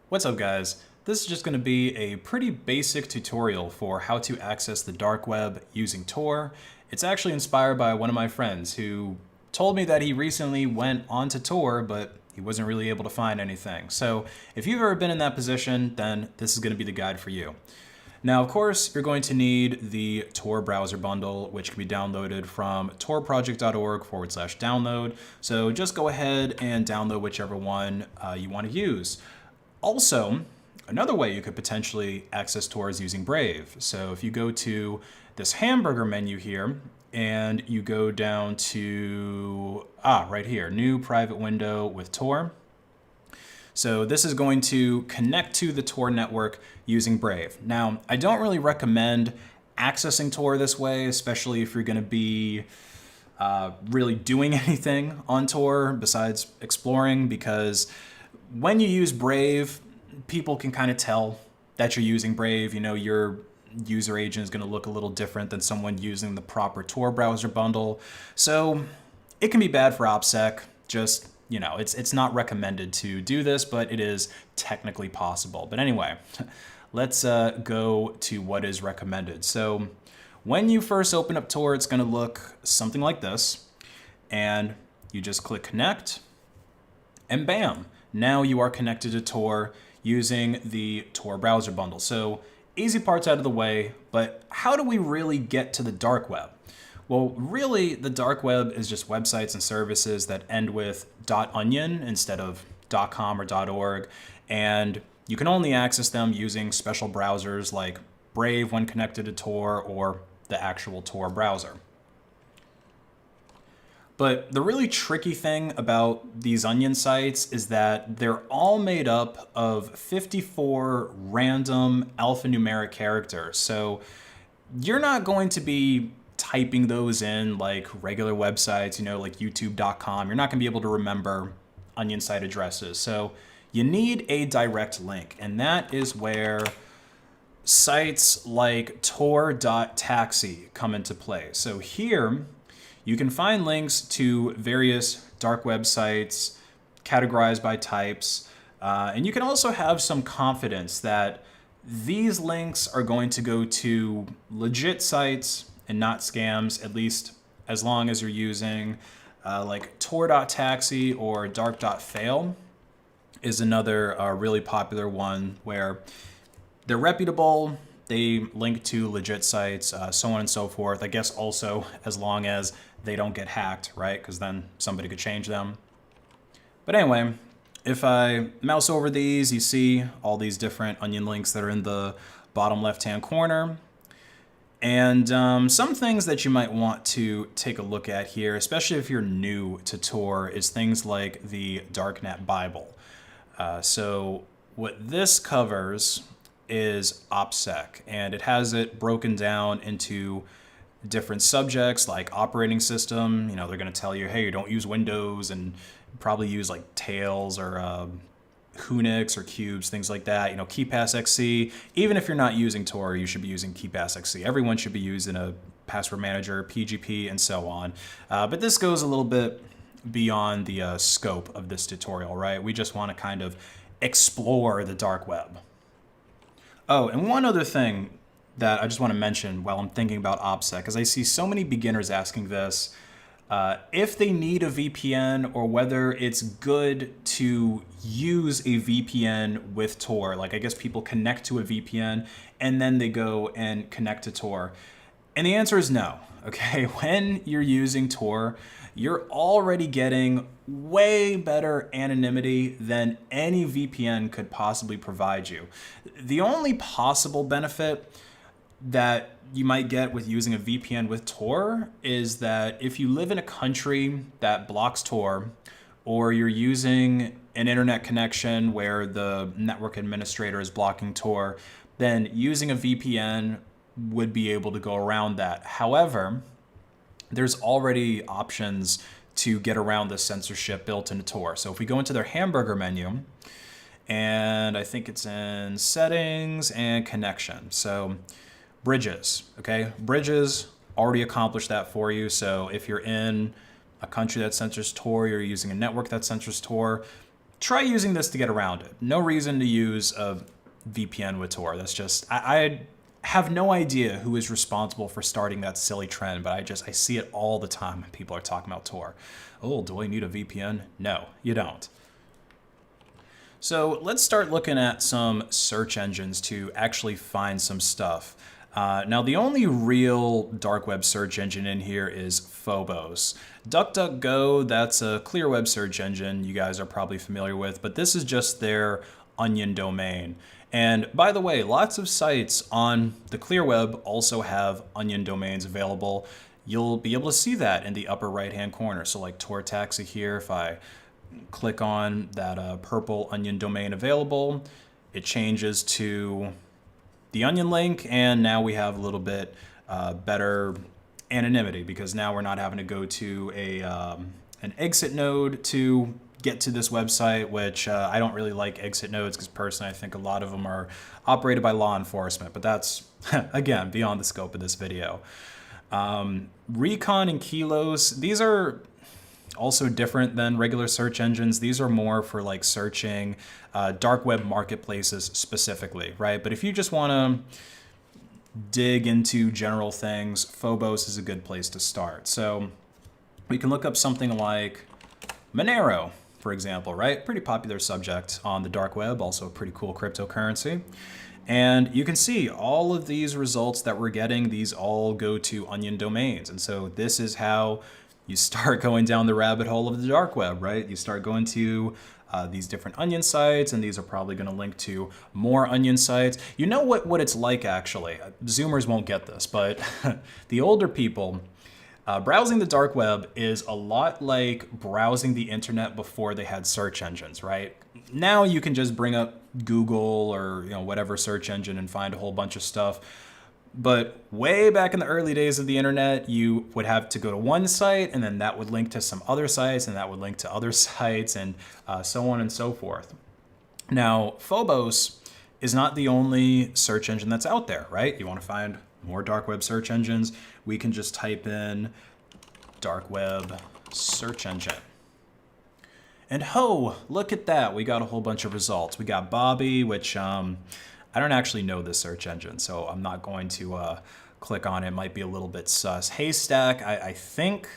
What's up, guys? This is just going to be a pretty basic tutorial for how to access the dark web using Tor. It's actually inspired by one of my friends who told me that he recently went onto Tor, but he wasn't really able to find anything. So if you've ever been in that position, then this is going to be the guide for you. Now, of course, you're going to need the Tor browser bundle, which can be downloaded from torproject.org/download. So just go ahead and download whichever one you want to use. Also, another way you could potentially access Tor is using Brave. So if you go to this hamburger menu here and you go down to, right here, new private window with Tor. So this is going to connect to the Tor network using Brave. Now, I don't really recommend accessing Tor this way, especially if you're going to be really doing anything on Tor besides exploring, because when you use Brave, people can kind of tell that you're using Brave. You know, your user agent is going to look a little different than someone using the proper Tor browser bundle. So it can be bad for OPSEC. Just, you know, it's not recommended to do this, but it is technically possible. But anyway, let's go to what is recommended. So when you first open up Tor, it's going to look something like this. And you just click connect, and bam, now you are connected to Tor using the Tor browser bundle. So easy parts out of the way, but how do we really get to the dark web? Well, really, the dark web is just websites and services that end with .onion instead of .com or .org, and you can only access them using special browsers like Brave when connected to Tor or the actual Tor browser. But the really tricky thing about these onion sites is that they're all made up of 54 random alphanumeric characters. So you're not going to be typing those in like regular websites, you know, like youtube.com. You're not going to be able to remember onion site addresses. So you need a direct link, and that is where sites like tor.taxi come into play. So here, you can find links to various dark websites categorized by types. And you can also have some confidence that these links are going to go to legit sites and not scams, at least as long as you're using like tor.taxi or dark.fail is another really popular one where they're reputable. They link to legit sites, so on and so forth. I guess also as long as they don't get hacked, right? Because then somebody could change them. But anyway, if I mouse over these, you see all these different onion links that are in the bottom left-hand corner. And some things that you might want to take a look at here, especially if you're new to Tor, is things like the Darknet Bible. So what this covers is OPSEC, and it has it broken down into different subjects like operating system. You know, they're going to tell you, hey, don't use Windows, and probably use like Tails or Unix or Cubes, things like that. You know, KeePassXC. Even if you're not using Tor, you should be using KeePassXC. Everyone should be using a password manager, PGP, and so on. But this goes a little bit beyond the scope of this tutorial, right? We just want to kind of explore the dark web. Oh, and one other thing that I just want to mention while I'm thinking about OPSEC, because I see so many beginners asking this, if they need a VPN or whether it's good to use a VPN with Tor. Like, I guess people connect to a VPN and then they go and connect to Tor. And the answer is no, okay? When you're using Tor, you're already getting way better anonymity than any VPN could possibly provide you. The only possible benefit that you might get with using a VPN with Tor is that if you live in a country that blocks Tor, or you're using an internet connection where the network administrator is blocking Tor, then using a VPN would be able to go around that. However, there's already options to get around the censorship built into Tor. So if we go into their hamburger menu, and I think it's in settings and connection. So bridges, okay? Bridges already accomplished that for you. So if you're in a country that censors Tor, you're using a network that censors Tor, try using this to get around it. No reason to use a VPN with Tor. That's just, I have no idea who is responsible for starting that silly trend, but I see it all the time when people are talking about Tor. Oh, do I need a VPN? No, you don't. So let's start looking at some search engines to actually find some stuff. Now, the only real dark web search engine in here is Phobos. DuckDuckGo, that's a clear web search engine you guys are probably familiar with, but this is just their onion domain. And by the way, lots of sites on the clear web also have onion domains available. You'll be able to see that in the upper right-hand corner. So like Tor Taxi here, if I click on that purple onion domain available, it changes to the onion link, and now we have a little bit better anonymity because now we're not having to go to an exit node to get to this website, which I don't really like exit nodes because personally I think a lot of them are operated by law enforcement, but that's, again, beyond the scope of this video. Recon and Kilos, these are also different than regular search engines. These are more for like searching dark web marketplaces specifically, right? But if you just want to dig into general things, Phobos is a good place to start. So we can look up something like Monero, for example, right? Pretty popular subject on the dark web, also a pretty cool cryptocurrency. And you can see all of these results that we're getting, these all go to onion domains. And so this is how you start going down the rabbit hole of the dark web, right? You start going to these different onion sites, and these are probably going to link to more onion sites. You know what it's like, actually. Zoomers won't get this, but the older people, browsing the dark web is a lot like browsing the internet before they had search engines, right? Now you can just bring up Google or whatever search engine and find a whole bunch of stuff. But way back in the early days of the internet, you would have to go to one site, and then that would link to some other sites, and that would link to other sites, and so on and so forth. Now, Phobos is not the only search engine that's out there, right? You want to find more dark web search engines, we can just type in dark web search engine. And ho, look at that. We got a whole bunch of results. We got Bobby, which I don't actually know this search engine, so I'm not going to click on it. It might be a little bit sus. Haystack, I think,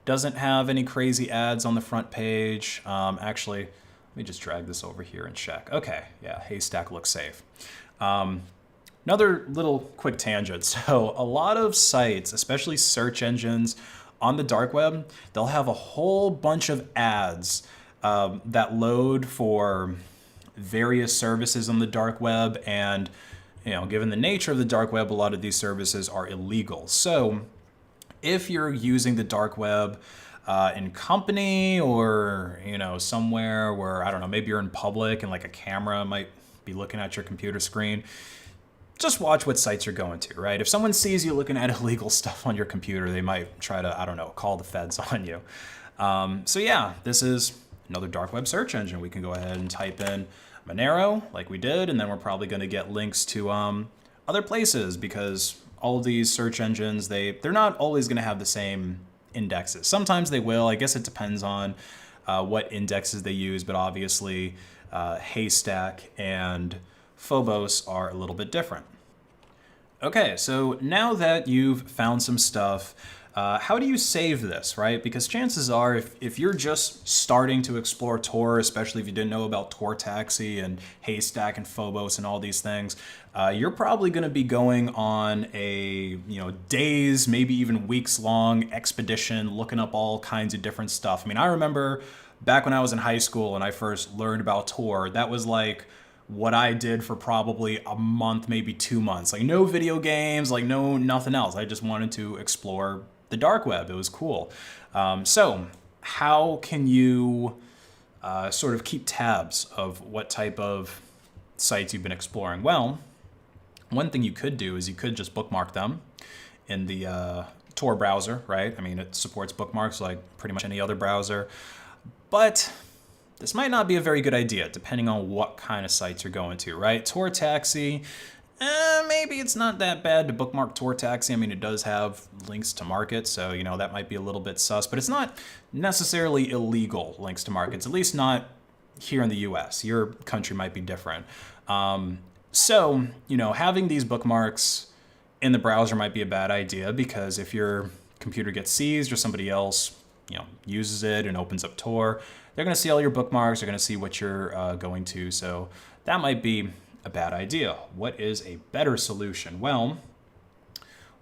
doesn't have any crazy ads on the front page. Actually, let me just drag this over here and check. Okay, yeah, Haystack looks safe. Another little quick tangent. So a lot of sites, especially search engines on the dark web, they'll have a whole bunch of ads that load for various services on the dark web, and given the nature of the dark web, a lot of these services are illegal. So if you're using the dark web in company or somewhere where, I don't know, maybe you're in public and like a camera might be looking at your computer screen, just watch what sites you're going to, right? If someone sees you looking at illegal stuff on your computer, they might try to, I don't know, call the feds on you. So yeah, this is another dark web search engine. We can go ahead and type in Monero like we did, and then we're probably going to get links to other places because all of these search engines, they're not always going to have the same indexes. Sometimes they will. I guess it depends on what indexes they use, but obviously Haystack and Phobos are a little bit different. Okay, so now that you've found some stuff, how do you save this, right? Because chances are, if you're just starting to explore Tor, especially if you didn't know about Tor Taxi and Haystack and Phobos and all these things, you're probably going to be going on a days, maybe even weeks long expedition, looking up all kinds of different stuff. I mean, I remember back when I was in high school and I first learned about Tor, that was like what I did for probably a month, maybe 2 months. Like no video games, like no nothing else. I just wanted to explore the dark web. It was cool. So how can you sort of keep tabs of what type of sites you've been exploring? Well, one thing you could do is you could just bookmark them in the Tor browser, right? I mean, it supports bookmarks like pretty much any other browser, but this might not be a very good idea depending on what kind of sites you're going to, right? Tor Taxi, maybe it's not that bad to bookmark Tor Taxi. I mean, it does have links to markets, so that might be a little bit sus, but it's not necessarily illegal links to markets, at least not here in the US. Your country might be different. So, having these bookmarks in the browser might be a bad idea, because if your computer gets seized or somebody else, uses it and opens up Tor, they're going to see all your bookmarks. They're going to see what you're going to. So that might be a bad idea. What is a better solution? Well,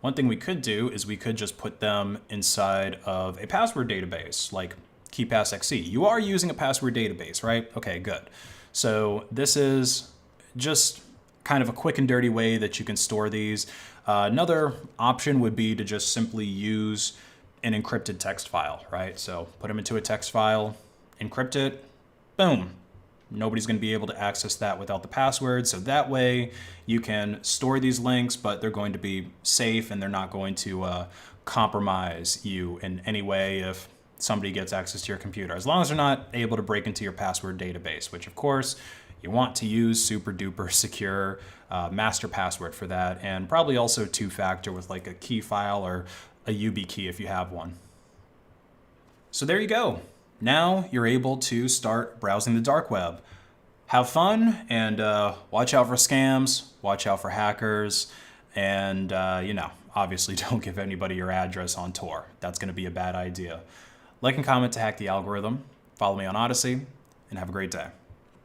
one thing we could do is we could just put them inside of a password database like KeePassXC. You are using a password database, right? Okay, good. So this is just kind of a quick and dirty way that you can store these. Another option would be to just simply use an encrypted text file, right? So put them into a text file, encrypt it, boom. Nobody's going to be able to access that without the password. So that way you can store these links, but they're going to be safe and they're not going to compromise you in any way if somebody gets access to your computer, as long as they're not able to break into your password database, which of course you want to use super duper secure master password for that, and probably also two-factor with like a key file or a YubiKey if you have one. So there you go. Now you're able to start browsing the dark web. Have fun, and watch out for scams, watch out for hackers, and obviously don't give anybody your address on Tor. That's going to be a bad idea. Like and comment to hack the algorithm. Follow me on Odyssey, and have a great day.